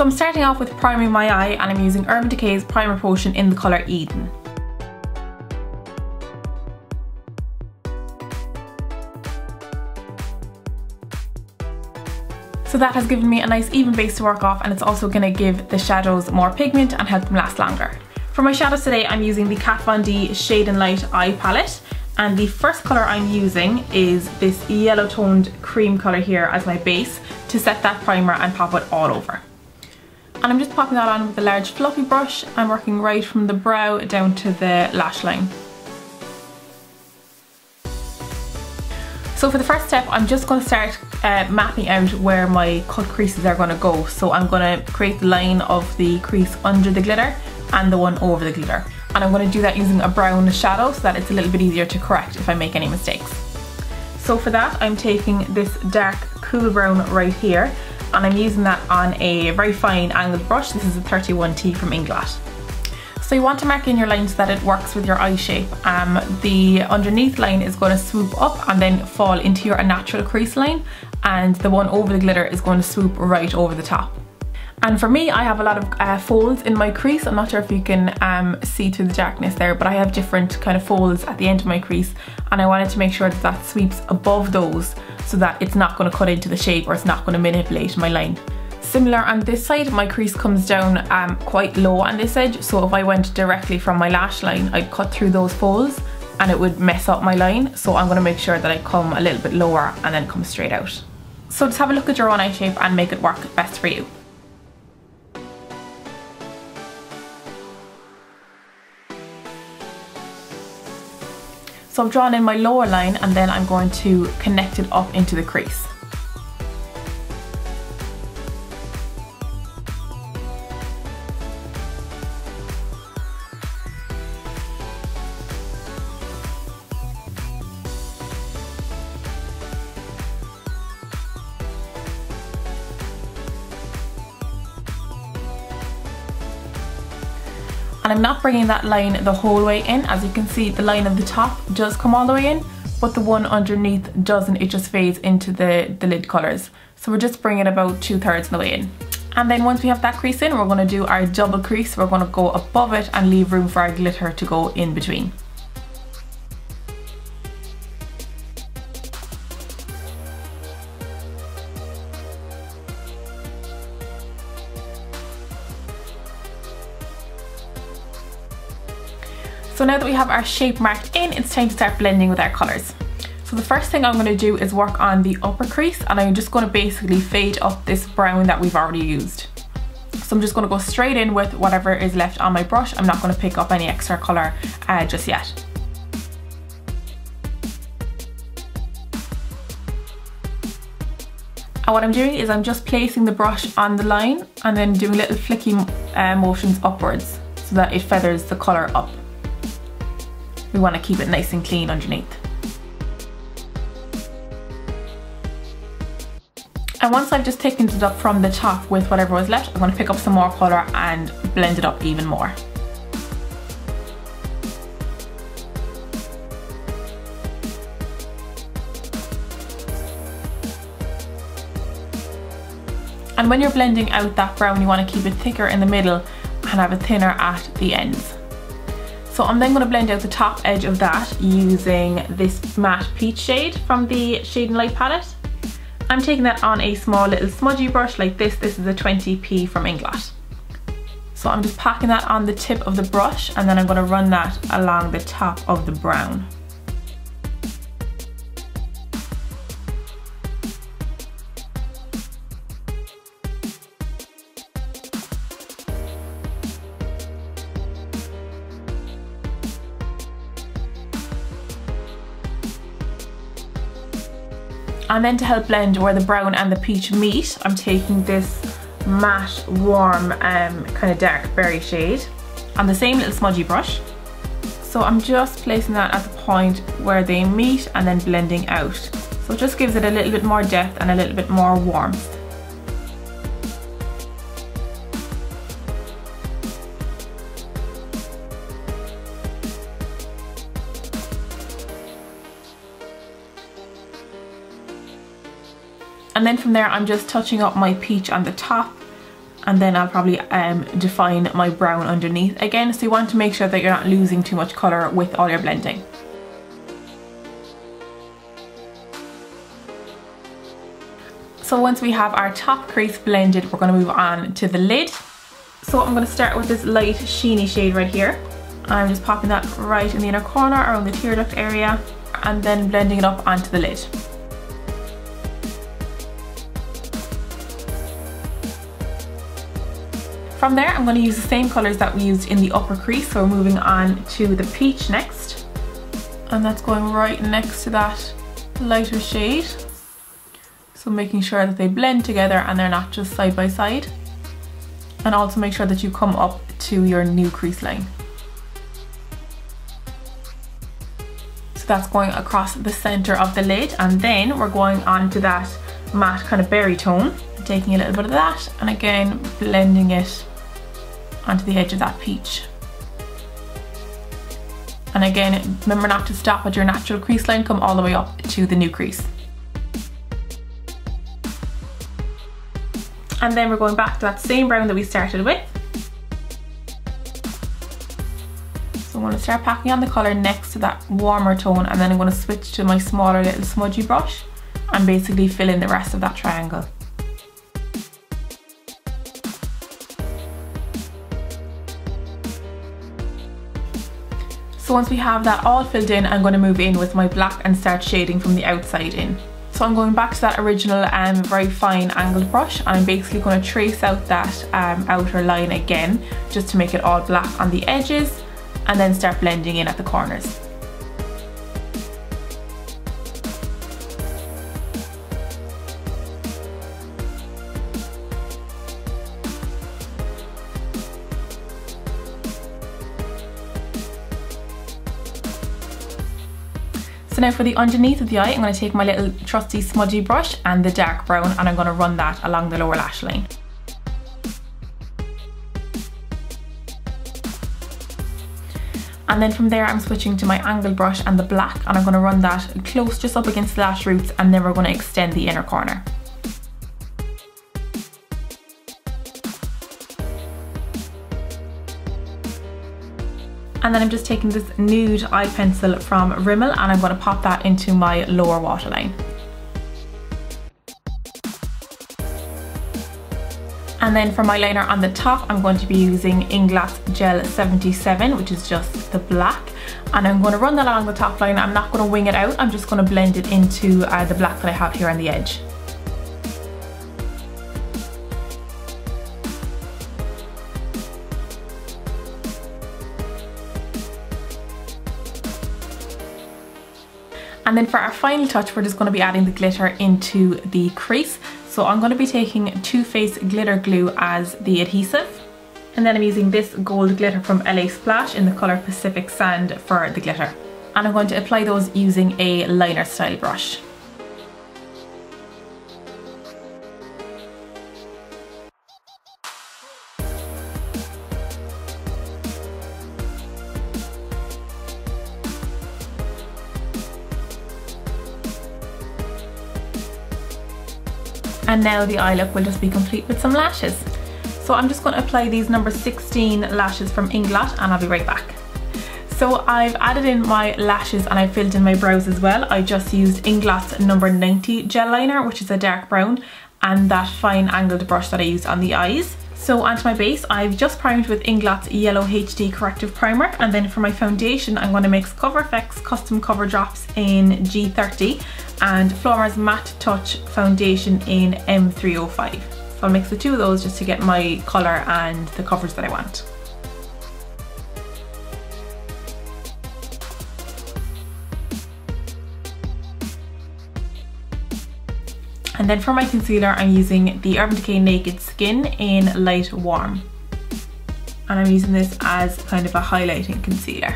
So I'm starting off with priming my eye, and I'm using Urban Decay's Primer Potion in the colour Eden. So that has given me a nice even base to work off, and it's also going to give the shadows more pigment and help them last longer. For my shadows today, I'm using the Kat Von D Shade and Light Eye Palette, and the first colour I'm using is this yellow toned cream colour here as my base to set that primer and pop it all over. And I'm just popping that on with a large fluffy brush. I'm working right from the brow down to the lash line. So for the first step, I'm just going to start mapping out where my cut creases are going to go. So I'm going to create the line of the crease under the glitter and the one over the glitter. And I'm going to do that using a brown shadow so that it's a little bit easier to correct if I make any mistakes. So for that, I'm taking this dark cool brown right here, and I'm using that on a very fine angled brush. This is a 31T from Inglot. So you want to mark in your line so that it works with your eye shape. The underneath line is going to swoop up and then fall into your natural crease line, and the one over the glitter is going to swoop right over the top. And for me, I have a lot of folds in my crease. I'm not sure if you can see through the darkness there, but I have different kind of folds at the end of my crease, and I wanted to make sure that that sweeps above those so that it's not going to cut into the shape or it's not going to manipulate my line. Similar on this side, my crease comes down quite low on this edge, so if I went directly from my lash line, I'd cut through those folds and it would mess up my line. So I'm going to make sure that I come a little bit lower and then come straight out. So just have a look at your own eye shape and make it work best for you. So I've drawn in my lower line, and then I'm going to connect it up into the crease. And I'm not bringing that line the whole way in. As you can see, the line of the top does come all the way in, but the one underneath doesn't. It just fades into the lid colours. So we're just bringing about 2/3 of the way in. And then once we have that crease in, we're going to do our double crease. We're going to go above it and leave room for our glitter to go in between. So now that we have our shape marked in, it's time to start blending with our colours. So the first thing I'm going to do is work on the upper crease, and I'm just going to basically fade up this brown that we've already used. So I'm just going to go straight in with whatever is left on my brush. I'm not going to pick up any extra colour just yet. And what I'm doing is I'm just placing the brush on the line and then doing little flicky motions upwards so that it feathers the colour up. We want to keep it nice and clean underneath. And once I've just thickened it up from the top with whatever was left, I'm going to pick up some more colour and blend it up even more. And when you're blending out that brown, you want to keep it thicker in the middle and have it thinner at the ends. So I'm then going to blend out the top edge of that using this matte peach shade from the Shade and Light palette. I'm taking that on a small little smudgy brush like this. This is a 20p from Inglot. So I'm just packing that on the tip of the brush, and then I'm going to run that along the top of the brown. And then to help blend where the brown and the peach meet, I'm taking this matte, warm, kind of dark berry shade on the same little smudgy brush. So I'm just placing that at the point where they meet and then blending out. So it just gives it a little bit more depth and a little bit more warmth. And then from there I'm just touching up my peach on the top and then I'll probably define my brown underneath again. So you want to make sure that you're not losing too much colour with all your blending. So once we have our top crease blended, we're going to move on to the lid. So I'm going to start with this light sheeny shade right here. I'm just popping that right in the inner corner around the tear duct area, and then blending it up onto the lid. From there, I'm going to use the same colours that we used in the upper crease, so we're moving on to the peach next. And that's going right next to that lighter shade. So making sure that they blend together and they're not just side by side. And also make sure that you come up to your new crease line. So that's going across the centre of the lid, and then we're going on to that matte kind of berry tone. Taking a little bit of that and again blending it onto the edge of that peach. And again, remember not to stop at your natural crease line, come all the way up to the new crease. And then we're going back to that same brown that we started with. So I'm going to start packing on the colour next to that warmer tone, and then I'm going to switch to my smaller little smudgy brush and basically fill in the rest of that triangle. So once we have that all filled in, I'm going to move in with my black and start shading from the outside in. So I'm going back to that original very fine angled brush, and I'm basically going to trace out that outer line again, just to make it all black on the edges, and then start blending in at the corners. So now for the underneath of the eye, I'm going to take my little trusty smudgy brush and the dark brown, and I'm going to run that along the lower lash line. And then from there I'm switching to my angled brush and the black, and I'm going to run that close just up against the lash roots, and then we're going to extend the inner corner. And then I'm just taking this nude eye pencil from Rimmel, and I'm going to pop that into my lower waterline. And then for my liner on the top, I'm going to be using Inglass Gel 77, which is just the black. And I'm going to run that along the top line. I'm not going to wing it out, I'm just going to blend it into the black that I have here on the edge. And then for our final touch, we're just going to be adding the glitter into the crease. So I'm going to be taking Too Faced glitter glue as the adhesive. And then I'm using this gold glitter from LA Splash in the colour Pacific Sand for the glitter. And I'm going to apply those using a liner style brush. And now the eye look will just be complete with some lashes. So I'm just going to apply these number 16 lashes from Inglot, and I'll be right back. So I've added in my lashes and I've filled in my brows as well. I just used Inglot's number 90 gel liner, which is a dark brown, and that fine angled brush that I used on the eyes. So onto my base, I've just primed with Inglot's Yellow HD Corrective Primer, and then for my foundation I'm going to mix Cover FX Custom Cover Drops in G30 and Flormar's Matte Touch Foundation in M305. So I'll mix the two of those just to get my colour and the coverage that I want. And then for my concealer, I'm using the Urban Decay Naked Skin in Light Warm. And I'm using this as kind of a highlighting concealer.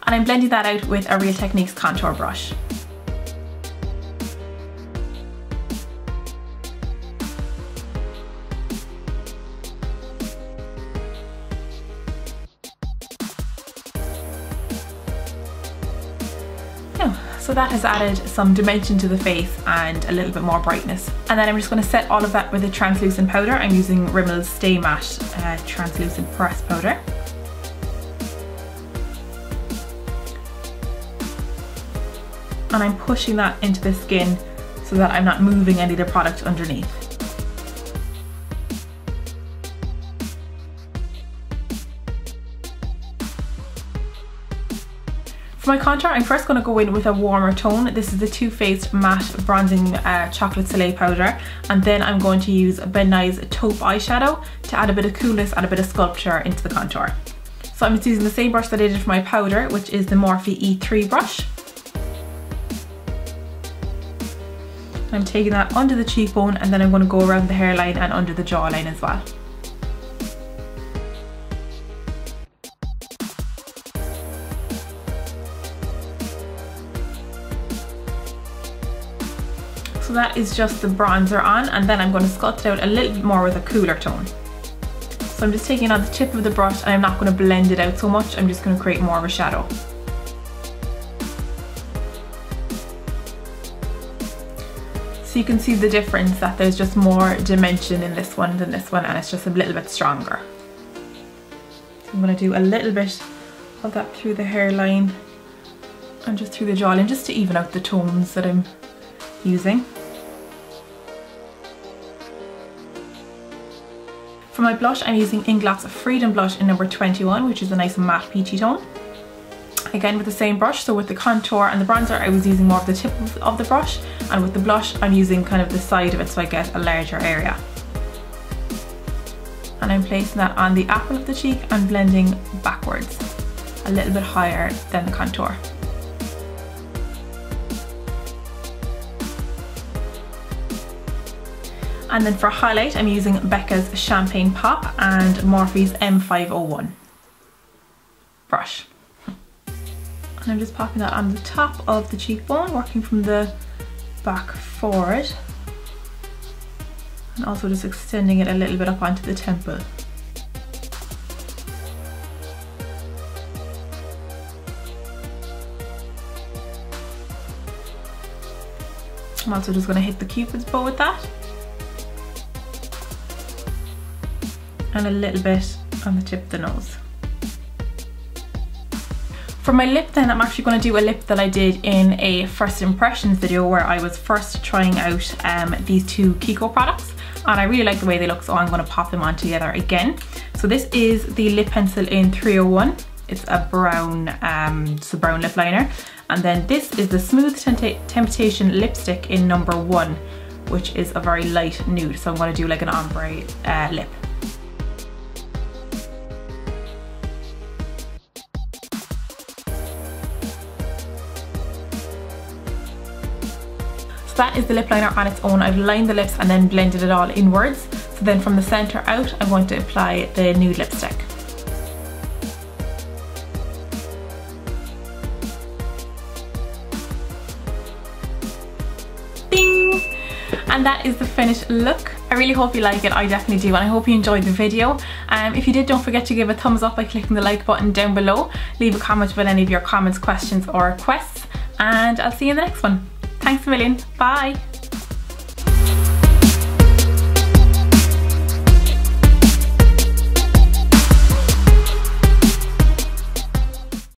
And I'm blending that out with a Real Techniques contour brush. So that has added some dimension to the face and a little bit more brightness. And then I'm just going to set all of that with a translucent powder. I'm using Rimmel's Stay Matte translucent pressed powder. And I'm pushing that into the skin so that I'm not moving any of the product underneath. For my contour, I'm first going to go in with a warmer tone. This is the Too Faced Matte Bronzing Chocolate Soleil powder, and then I'm going to use Ben Nye's Taupe eyeshadow to add a bit of coolness and a bit of sculpture into the contour. So I'm just using the same brush that I did for my powder, which is the Morphe E3 brush. I'm taking that under the cheekbone, and then I'm going to go around the hairline and under the jawline as well. So that is just the bronzer on, and then I'm going to sculpt it out a little bit more with a cooler tone. So I'm just taking it on the tip of the brush, and I'm not going to blend it out so much, I'm just going to create more of a shadow. So you can see the difference, that there's just more dimension in this one than this one, and it's just a little bit stronger. So I'm going to do a little bit of that through the hairline and just through the jawline, just to even out the tones that I'm using. For my blush, I'm using Inglot's Freedom Blush in number 21, which is a nice matte peachy tone. Again with the same brush, so with the contour and the bronzer I was using more of the tip of the brush, and with the blush I'm using kind of the side of it so I get a larger area. And I'm placing that on the apple of the cheek and blending backwards, a little bit higher than the contour. And then for highlight, I'm using Becca's Champagne Pop and Morphe's M501 brush. And I'm just popping that on the top of the cheekbone, working from the back forward. And also just extending it a little bit up onto the temple. I'm also just going to hit the Cupid's bow with that. And a little bit on the tip of the nose. For my lip then, I'm actually going to do a lip that I did in a first impressions video where I was first trying out these two Kiko products, and I really like the way they look, so I'm going to pop them on together again. So this is the lip pencil in 301. It's a brown, brown lip liner, and then this is the Smooth Temptation lipstick in number 1, which is a very light nude. So I'm going to do like an ombre lip. That is the lip liner on its own. I've lined the lips and then blended it all inwards. So then from the center out, I'm going to apply the nude lipstick. Bing! And that is the finished look. I really hope you like it. I definitely do, and I hope you enjoyed the video. If you did, don't forget to give a thumbs up by clicking the like button down below. Leave a comment about any of your comments, questions or requests, and I'll see you in the next one. Thanks a million. Bye.